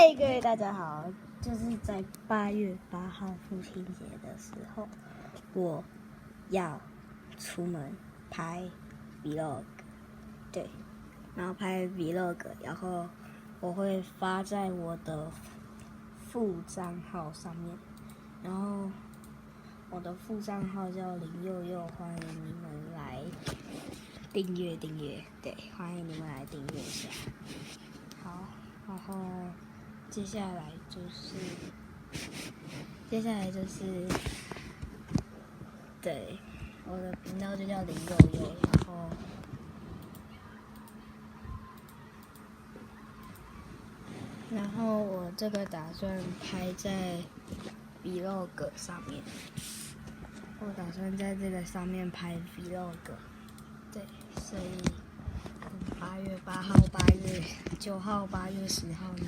嘿，各位大家好，就是在8月8号父亲节的时候，我要出门拍 vlog， 对，然后拍 vlog， 然后我会发在我的副账号上面，然后我的副账号叫林佑佑，欢迎你们来订阅，对，欢迎你们来订阅一下。好，然后接下来就是对，我的频道就叫林佑佑，然后我这个打算拍在 vlog 上面，我打算在这个上面拍 vlog， 对，所以8月8号、8月9号、8月10号呢，